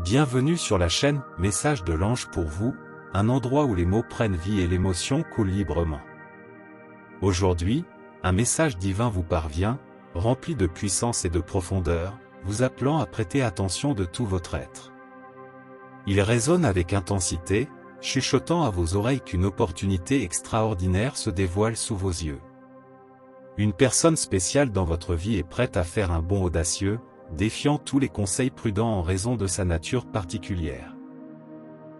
Bienvenue sur la chaîne Message de l'Ange pour vous, un endroit où les mots prennent vie et l'émotion coule librement. Aujourd'hui, un message divin vous parvient, rempli de puissance et de profondeur, vous appelant à prêter attention de tout votre être. Il résonne avec intensité, chuchotant à vos oreilles qu'une opportunité extraordinaire se dévoile sous vos yeux. Une personne spéciale dans votre vie est prête à faire un bond audacieux, défiant tous les conseils prudents en raison de sa nature particulière.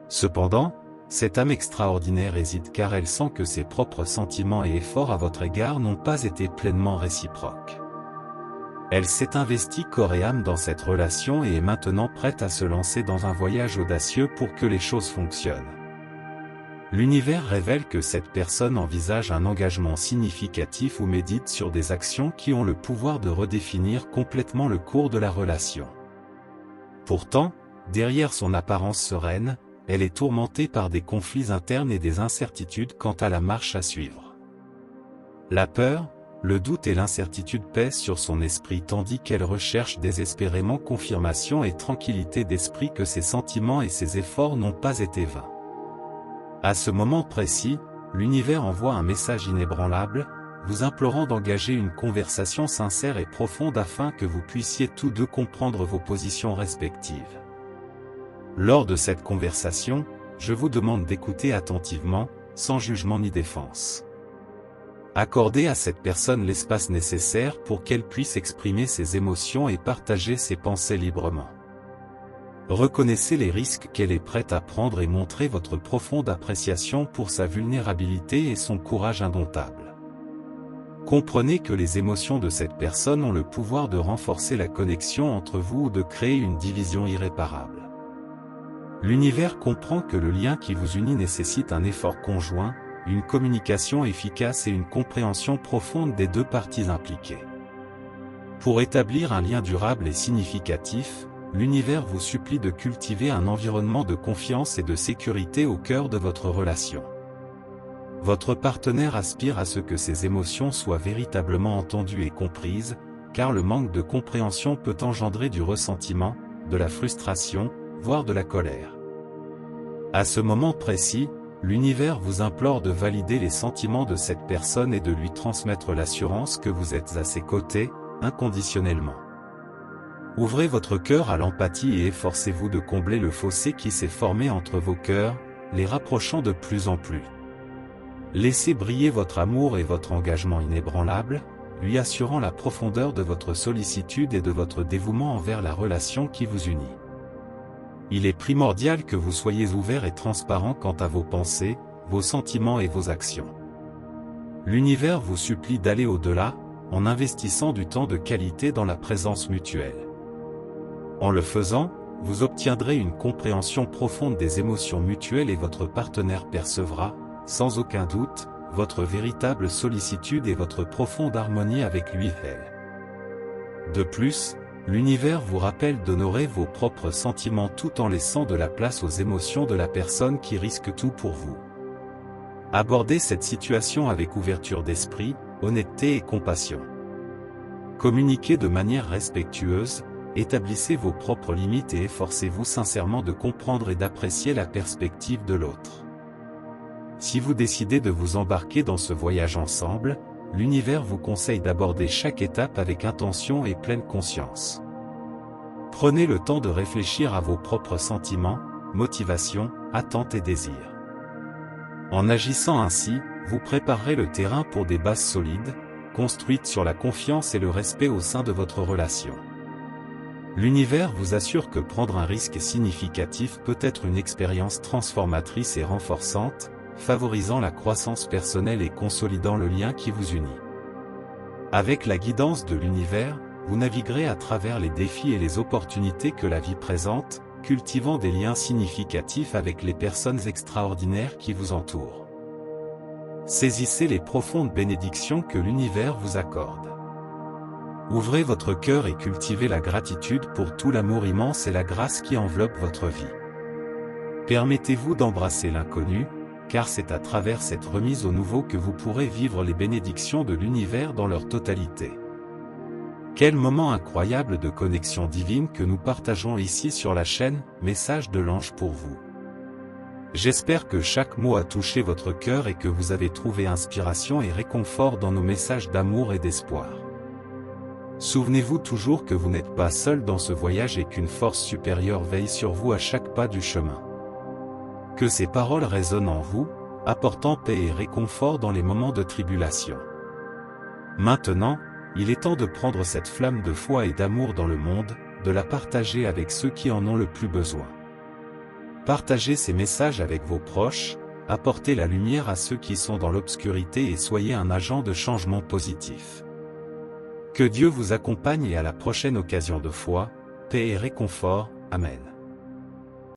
Cependant, cette âme extraordinaire hésite car elle sent que ses propres sentiments et efforts à votre égard n'ont pas été pleinement réciproques. Elle s'est investie corps et âme dans cette relation et est maintenant prête à se lancer dans un voyage audacieux pour que les choses fonctionnent. L'univers révèle que cette personne envisage un engagement significatif ou médite sur des actions qui ont le pouvoir de redéfinir complètement le cours de la relation. Pourtant, derrière son apparence sereine, elle est tourmentée par des conflits internes et des incertitudes quant à la marche à suivre. La peur, le doute et l'incertitude pèsent sur son esprit tandis qu'elle recherche désespérément confirmation et tranquillité d'esprit que ses sentiments et ses efforts n'ont pas été vains. À ce moment précis, l'univers envoie un message inébranlable, vous implorant d'engager une conversation sincère et profonde afin que vous puissiez tous deux comprendre vos positions respectives. Lors de cette conversation, je vous demande d'écouter attentivement, sans jugement ni défense. Accordez à cette personne l'espace nécessaire pour qu'elle puisse exprimer ses émotions et partager ses pensées librement. Reconnaissez les risques qu'elle est prête à prendre et montrez votre profonde appréciation pour sa vulnérabilité et son courage indomptable. Comprenez que les émotions de cette personne ont le pouvoir de renforcer la connexion entre vous ou de créer une division irréparable. L'univers comprend que le lien qui vous unit nécessite un effort conjoint, une communication efficace et une compréhension profonde des deux parties impliquées. Pour établir un lien durable et significatif, l'univers vous supplie de cultiver un environnement de confiance et de sécurité au cœur de votre relation. Votre partenaire aspire à ce que ses émotions soient véritablement entendues et comprises, car le manque de compréhension peut engendrer du ressentiment, de la frustration, voire de la colère. À ce moment précis, l'univers vous implore de valider les sentiments de cette personne et de lui transmettre l'assurance que vous êtes à ses côtés, inconditionnellement. Ouvrez votre cœur à l'empathie et efforcez-vous de combler le fossé qui s'est formé entre vos cœurs, les rapprochant de plus en plus. Laissez briller votre amour et votre engagement inébranlable, lui assurant la profondeur de votre sollicitude et de votre dévouement envers la relation qui vous unit. Il est primordial que vous soyez ouvert et transparent quant à vos pensées, vos sentiments et vos actions. L'univers vous supplie d'aller au-delà, en investissant du temps de qualité dans la présence mutuelle. En le faisant, vous obtiendrez une compréhension profonde des émotions mutuelles et votre partenaire percevra, sans aucun doute, votre véritable sollicitude et votre profonde harmonie avec lui/elle. De plus, l'univers vous rappelle d'honorer vos propres sentiments tout en laissant de la place aux émotions de la personne qui risque tout pour vous. Abordez cette situation avec ouverture d'esprit, honnêteté et compassion. Communiquez de manière respectueuse, établissez vos propres limites et efforcez-vous sincèrement de comprendre et d'apprécier la perspective de l'autre. Si vous décidez de vous embarquer dans ce voyage ensemble, l'univers vous conseille d'aborder chaque étape avec intention et pleine conscience. Prenez le temps de réfléchir à vos propres sentiments, motivations, attentes et désirs. En agissant ainsi, vous préparerez le terrain pour des bases solides, construites sur la confiance et le respect au sein de votre relation. L'univers vous assure que prendre un risque significatif peut être une expérience transformatrice et renforçante, favorisant la croissance personnelle et consolidant le lien qui vous unit. Avec la guidance de l'univers, vous naviguerez à travers les défis et les opportunités que la vie présente, cultivant des liens significatifs avec les personnes extraordinaires qui vous entourent. Saisissez les profondes bénédictions que l'univers vous accorde. Ouvrez votre cœur et cultivez la gratitude pour tout l'amour immense et la grâce qui enveloppe votre vie. Permettez-vous d'embrasser l'inconnu, car c'est à travers cette remise au nouveau que vous pourrez vivre les bénédictions de l'univers dans leur totalité. Quel moment incroyable de connexion divine que nous partageons ici sur la chaîne Message de l'Ange pour vous. J'espère que chaque mot a touché votre cœur et que vous avez trouvé inspiration et réconfort dans nos messages d'amour et d'espoir. Souvenez-vous toujours que vous n'êtes pas seul dans ce voyage et qu'une force supérieure veille sur vous à chaque pas du chemin. Que ces paroles résonnent en vous, apportant paix et réconfort dans les moments de tribulation. Maintenant, il est temps de prendre cette flamme de foi et d'amour dans le monde, de la partager avec ceux qui en ont le plus besoin. Partagez ces messages avec vos proches, apportez la lumière à ceux qui sont dans l'obscurité et soyez un agent de changement positif. Que Dieu vous accompagne et à la prochaine occasion de foi, paix et réconfort. Amen.